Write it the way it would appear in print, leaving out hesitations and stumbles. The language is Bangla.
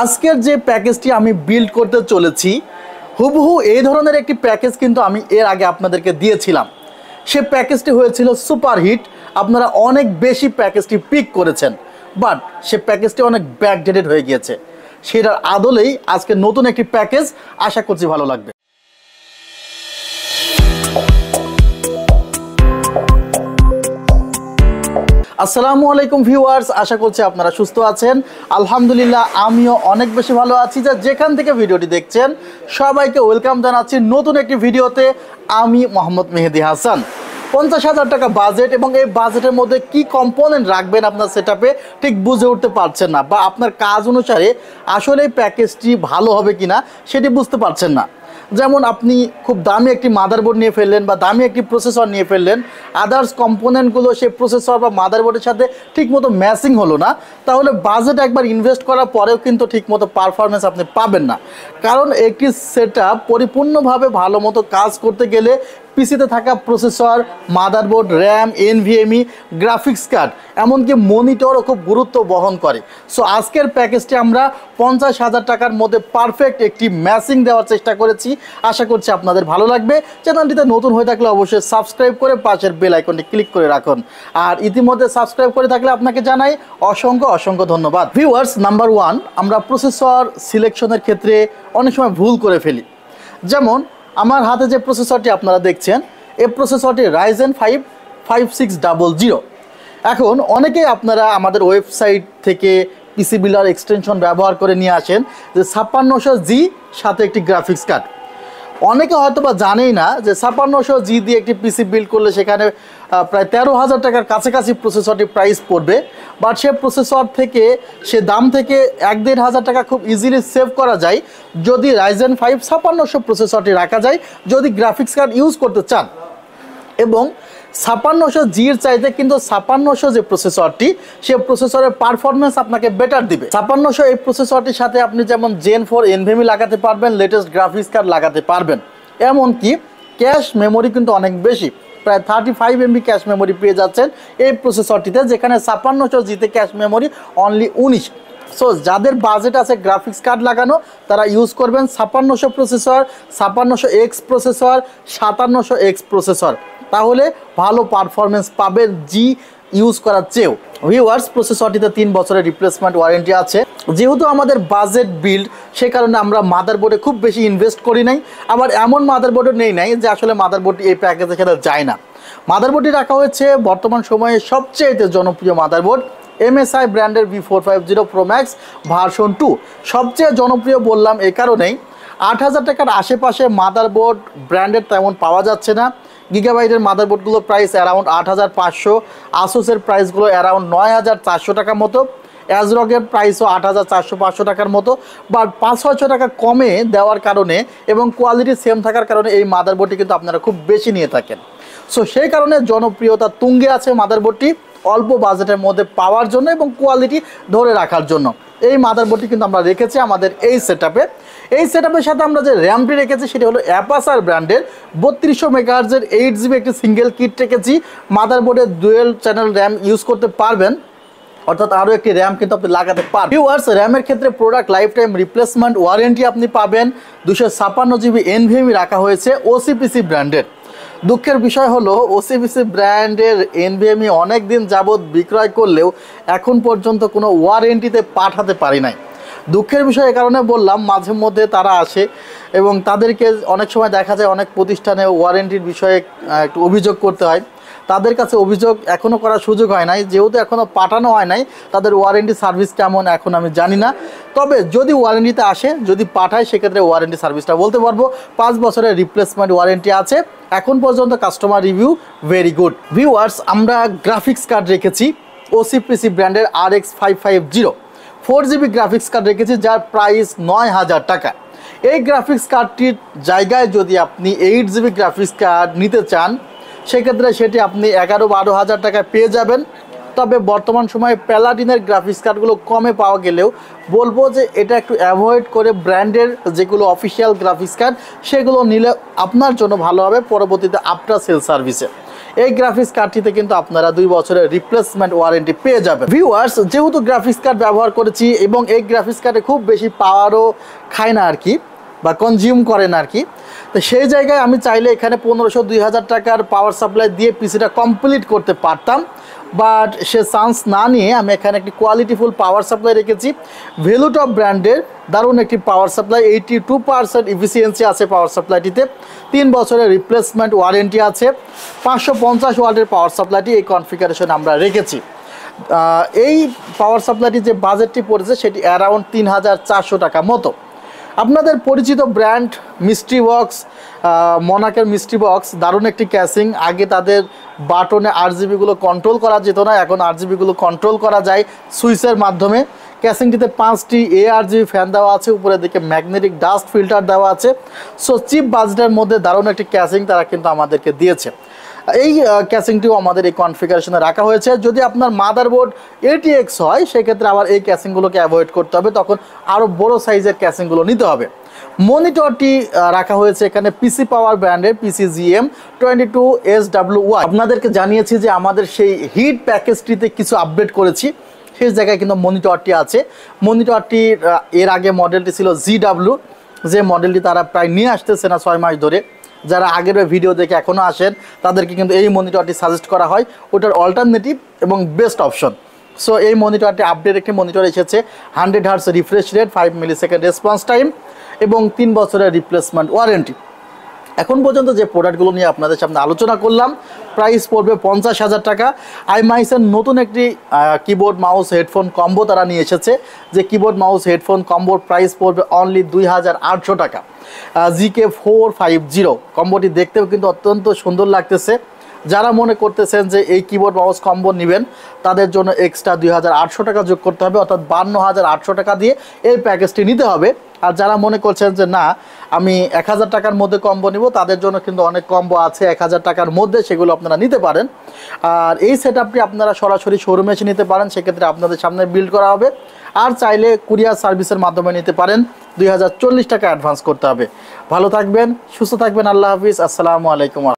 আজকের যে প্যাকেজটি আমি বিল্ড করতে চলেছি হুবহু এই ধরনের একটি প্যাকেজ কিন্তু আমি এর আগে আপনাদেরকে দিয়েছিলাম। সে প্যাকেজটি হয়েছিল সুপারহিট। আপনারা অনেক বেশি প্যাকেজটি পিক করেছেন, বাট সে প্যাকেজটি অনেক ব্যাকডেটেড হয়ে গিয়েছে। সেটার আদলেই আজকে নতুন একটি প্যাকেজ, আশা করছি ভালো লাগবে। আসসালামু আলাইকুম ভিউয়ার্স, আশা করছি আপনারা সুস্থ আছেন। আলহামদুলিল্লাহ আমিও অনেক বেশি ভালো আছি। যেখান থেকে ভিডিওটি দেখছেন সবাইকে ওয়েলকাম জানাচ্ছি নতুন একটি ভিডিওতে। আমি মোহাম্মদ মেহেদি হাসান। 50,000 টাকা বাজেট এবং এই বাজেটের মধ্যে কি কম্পোনেন্ট রাখবেন আপনার সেটআপে ঠিক বুঝে উঠতে পারছেন না, বা আপনার কাজ অনুসারে আসলে এই প্যাকেজটি ভালো হবে কিনা সেটি বুঝতে পারছেন না। যেমন আপনি খুব দামি একটি মাদারবোর্ড নিয়ে ফেললেন বা দামি একটি প্রসেসর নিয়ে ফেললেন, আদার্স কম্পোনেন্টগুলো সেই প্রসেসর বা মাদারবোর্ডের সাথে ঠিকমতো ম্যাচিং হলো না, তাহলে বাজেট একবার ইনভেস্ট করার পরেও কিন্তু ঠিকমতো পারফরমেন্স আপনি পাবেন না। কারণ একটি সেটআপ পরিপূর্ণভাবে ভালো মতো কাজ করতে গেলে পিসিতে থাকা processor, motherboard, RAM, NVMe, graphics card, এমনকি মনিটরও খুব গুরুত্ব বহন করে। সো আজকের প্যাকেজটি আমরা 50,000 টাকার মধ্যে পারফেক্ট একটি ম্যাচিং দেওয়ার চেষ্টা করেছি। আশা করছি আপনাদের ভালো লাগবে। চ্যানেলটিতে নতুন হয়ে থাকলে অবশ্যই সাবস্ক্রাইব করে পাশের বেল আইকনটি ক্লিক করে রাখুন। আর ইতিমধ্যে সাবস্ক্রাইব করে থাকলে আপনাকে জানাই অসংখ্য ধন্যবাদ। ভিউয়ার্স, নাম্বার 1, আমরা প্রসেসর সিলেকশনের ক্ষেত্রে অনেক সময় ভুল করে ফেলি। যেমন আমার হাতে যে প্রসেসরটি আপনারা দেখছেন, এই প্রসেসরটি Ryzen 5 5600। এখন অনেকেই আপনারা আমাদের ওয়েবসাইট থেকে পিসি বিল্ডার এক্সটেনশন ব্যবহার করে নিয়ে আসেন যে 5600G সাথে একটি গ্রাফিক্স কার্ড। অনেকে হয়তো বা জানেই না যে 5600G দিয়ে একটি পিসি বিল্ড করলে সেখানে প্রায় 13,000 টাকার কাছাকাছি প্রসেসরটি প্রাইস পড়বে। বাট সে প্রসেসর থেকে সে দাম থেকে 1-1.5 টাকা খুব ইজিলি সেভ করা যায় যদি Ryzen 5 5600 প্রসেসরটি রাখা যায়, যদি গ্রাফিক্স কার্ড ইউজ করতে চান। এবং 5600G'র চাইতে কিন্তু 5600 যে প্রসেসরটি, সে প্রসেসরের পারফরমেন্স আপনাকে বেটার দিবে। 5600 এই প্রসেসরটির সাথে আপনি যেমন Gen 4 NVMe লাগাতে পারবেন, লেটেস্ট গ্রাফিক্স কার্ড লাগাতে পারবেন। এমনকি ক্যাশ মেমোরি কিন্তু অনেক বেশি, প্রায় 35 MB ক্যাশ মেমোরি পেয়ে যাচ্ছেন এই প্রসেসরটিতে, যেখানে 5600G'তে ক্যাশ মেমোরি অনলি 19। সো যাদের বাজেট আছে গ্রাফিক্স কার্ড লাগানো, তারা ইউজ করবেন 5600 processor, 5600X processor, 5700X processor, তাহলে ভালো পারফরমেন্স পাবেন জি ইউজ করার চেয়েও। ভিউয়ার্স, প্রসেসরটিতে 3 বছরের রিপ্লেসমেন্ট ওয়ারেন্টি আছে। যেহেতু আমাদের বাজেট বিল্ড, সে কারণে আমরা মাদারবোর্ডে খুব বেশি ইনভেস্ট করি নাই। আবার এমন মাদারবোর্ডও নেই যে আসলে মাদারবোর্ডটি এই প্যাকেজের সাথে যায় না। মাদারবোর্ডটি রাখা হয়েছে বর্তমান সময়ে সবচেয়ে জনপ্রিয় মাদারবোর্ড MSI ব্র্যান্ডের V450 Pro Max ভার্সন 2। সবচেয়ে জনপ্রিয় বললাম এই কারণেই, 8,000 টাকার আশেপাশে মাদারবোর্ড ব্র্যান্ডের তেমন পাওয়া যাচ্ছে না। গিগাবাইটের মাদারবোর্ডগুলো প্রাইস অ্যারাউন্ড 8,500, আসুসের প্রাইসগুলো অ্যারাউন্ড 9,400 টাকার মতো, অ্যাজরকের প্রাইসও 8,400-500 টাকার মতো। বাট 500-600 টাকা কমে দেওয়ার কারণে এবং কোয়ালিটি সেম থাকার কারণে এই মাদারবোর্ডটি কিন্তু আপনারা খুব বেশি নিয়ে থাকেন। সো সেই কারণে জনপ্রিয়তা তুঙ্গে আছে মাদারবোর্ডটি, অল্প বাজেটের মধ্যে পাওয়ার জন্য এবং কোয়ালিটি ধরে রাখার জন্য। এই মাদারবোর্ডটি কিন্তু আমরা রেখেছি আমাদের এই সেটআপে। এই সেটআপের সাথে আমরা যে র্যামটি রেখেছি সেটি হলো অ্যাপাসার ব্র্যান্ডের 3200 মেগাহার্জের 8GB একটি সিঙ্গেল কিট রেখেছি। মাদারবোর্ডে ডুয়েল চ্যানেল র্যাম ইউজ করতে পারবেন, অর্থাৎ আরও একটি র্যাম কিন্তু আপনি লাগাতে পারবেন। ভিউয়ার্স, র্যামের ক্ষেত্রে product life time replacement warranty আপনি পাবেন। 256GB NVMe রাখা হয়েছে OCPC ব্র্যান্ডের। দুঃখের বিষয় হলো OCPC ব্র্যান্ডের NVMe অনেক দিন যাবৎ বিক্রয় করলেও এখন পর্যন্ত কোনো ওয়ারেন্টিতে পাঠাতে পারি নাই। দুঃখের বিষয় এ কারণে বললাম, মাঝে মধ্যে তারা আসে এবং তাদেরকে অনেক সময় দেখা যায় অনেক প্রতিষ্ঠানে ওয়ারেন্টির বিষয়ে একটু অভিযোগ করতে হয়। তাদের কাছে অভিযোগ এখনও করার সুযোগ হয় নাই, যেহেতু এখনও পাঠানো হয় নাই। তাদের ওয়ারেন্টি সার্ভিস কেমন এখন আমি জানি না, তবে যদি ওয়ারেন্টিতে আসে, যদি পাঠায়, সেক্ষেত্রে ওয়ারেন্টি সার্ভিসটা বলতে পারবো। 5 বছরের রিপ্লেসমেন্ট ওয়ারেন্টি আছে। এখন পর্যন্ত customer review very good. Viewers, আমরা গ্রাফিক্স কার্ড রেখেছি OCPC ব্র্যান্ডের RX 550 4GB গ্রাফিক্স কার্ড রেখেছি, যার প্রাইস 9,000 টাকা। এই গ্রাফিক্স কার্ডটির জায়গায় যদি আপনি 8GB গ্রাফিক্স কার্ড নিতে চান, সেক্ষেত্রে সেটি আপনি 11-12 হাজার টাকায় পেয়ে যাবেন। তবে বর্তমান সময়ে প্যালাডিনের গ্রাফিক্স কার্ডগুলো কমে পাওয়া গেলেও বলবো যে এটা একটু অ্যাভয়েড করে ব্র্যান্ডের যেগুলো অফিসিয়াল গ্রাফিক্স কার্ড সেগুলো নিলে আপনার জন্য ভালো হবে পরবর্তীতে আফটার সেল সার্ভিসে। এই গ্রাফিক্স কার্ডটিতে কিন্তু আপনারা 2 বছরের রিপ্লেসমেন্ট ওয়ারেন্টি পেয়ে যাবেন। ভিউয়ার্স, যেহেতু গ্রাফিক্স কার্ড ব্যবহার করেছি এবং এই গ্রাফিক্স কার্ডে খুব বেশি পাওয়ারও খায় না আর কি, বা কনজিউম করে না আর কি, তো সেই জায়গায় আমি চাইলে এখানে 1500-2000 টাকার পাওয়ার সাপ্লাই দিয়ে পিসিটা কমপ্লিট করতে পারতাম, বাট সে চান্স না নিয়ে আমি এখানে একটি কোয়ালিটিফুল পাওয়ার সাপ্লাই রেখেছি। ভ্যালুটপ ব্র্যান্ডের দারুণ একটি পাওয়ার সাপ্লাই, 82% ইফিসিয়েন্সি আছে পাওয়ার সাপ্লাইটিতে, 3 বছরের রিপ্লেসমেন্ট ওয়ারেন্টি আছে। 550 ওয়াটের পাওয়ার সাপ্লাইটি এই কনফিগারেশন আমরা রেখেছি। এই পাওয়ার সাপ্লাইটি যে বাজেটটি পড়েছে সেটি অ্যারাউন্ড 3400 টাকা মতো। আপনাদের পরিচিত ব্র্যান্ড মিস্ট্রি বক্স, মনাকের মিস্ট্রি বক্স, দারুণ একটি ক্যাসিং। আগে তাদের বাটনে আরজিবিগুলো কন্ট্রোল করা যেত না, এখন আরজিবিগুলো কন্ট্রোল করা যায় সুইচের মাধ্যমে। ক্যাসিংটিতে 5টি ARGB ফ্যান দেওয়া আছে, উপরের দিকে ম্যাগনেটিক ডাস্ট ফিল্টার দেওয়া আছে। সো চিপ বাজেটের মধ্যে দারুণ একটি ক্যাসিং তারা কিন্তু আমাদেরকে দিয়েছে। এই ক্যাসিংটিও আমাদের এই কনফিগারেশনে রাখা হয়েছে। যদি আপনার মাদারবোর্ড ATX হয় সেক্ষেত্রে আবার এই ক্যাসিংগুলোকে অ্যাভয়েড করতে হবে, তখন আরও বড় সাইজের ক্যাসিংগুলো নিতে হবে। মনিটরটি রাখা হয়েছে এখানে পিসি পাওয়ার ব্র্যান্ডের PCGM22SW1। আপনাদেরকে জানিয়েছি যে আমাদের সেই হিট প্যাকেজটিতে কিছু আপডেট করেছি, সেই জায়গায় কিন্তু মনিটরটি আছে। মনিটরটি এর আগে মডেলটি ছিল GW, যে মডেলটি তারা প্রায় নিয়ে আসতেছে না 6 মাস ধরে। যারা আগের ভিডিও দেখে এখনও আসেন তাদেরকে কিন্তু এই মনিটরটি সাজেস্ট করা হয়, ওটার অল্টারনেটিভ এবং বেস্ট অপশন। সো এই মনিটরটি আপডেট একটি মনিটর এসেছে, 100 hertz refresh rate, 5 millisecond response time এবং 3 বছরের রিপ্লেসমেন্ট ওয়ারেন্টি। এখন পর্যন্ত যে প্রোডাক্টগুলো নিয়ে আপনাদের সামনে আলোচনা করলাম, প্রাইস পড়বে 50,000 টাকা। আইমাইসের নতুন একটি কিবোর্ড মাউস হেডফোন কম্বো তারা নিয়ে এসেছে, যে কিবোর্ড মাউস হেডফোন কম্বোর প্রাইস পড়বে অনলি 2800 টাকা। GK450 কম্বোটি দেখতেও কিন্তু অত্যন্ত সুন্দর লাগতেছে। যারা মনে করতেছেন যে এই কিবোর্ড মাউস কম্বো নেবেন তাদের জন্য এক্সট্রা 2800 টাকা যোগ করতে হবে, অর্থাৎ 52,800 টাকা দিয়ে এই প্যাকেজটি নিতে হবে। আর যারা মনে করছেন যে না আমি 1000 টাকার মধ্যে কম্বো নিব, তাদের জন্য কিন্তু অনেক কম্বো আছে 1000 টাকার মধ্যে, সেগুলো আপনারা নিতে পারেন। আর এই সেটআপটি আপনারা সরাসরি শোরুমে এসে নিতে পারেন, সেক্ষেত্রে আপনাদের সামনে বিল্ড করা হবে। আর চাইলে কুরিয়ার সার্ভিসের মাধ্যমে নিতে পারেন, 2040 টাকা অ্যাডভান্স করতে হবে। ভালো থাকবেন, সুস্থ থাকবেন, আল্লাহ হাফিজ, আসসালামু আলাইকুম।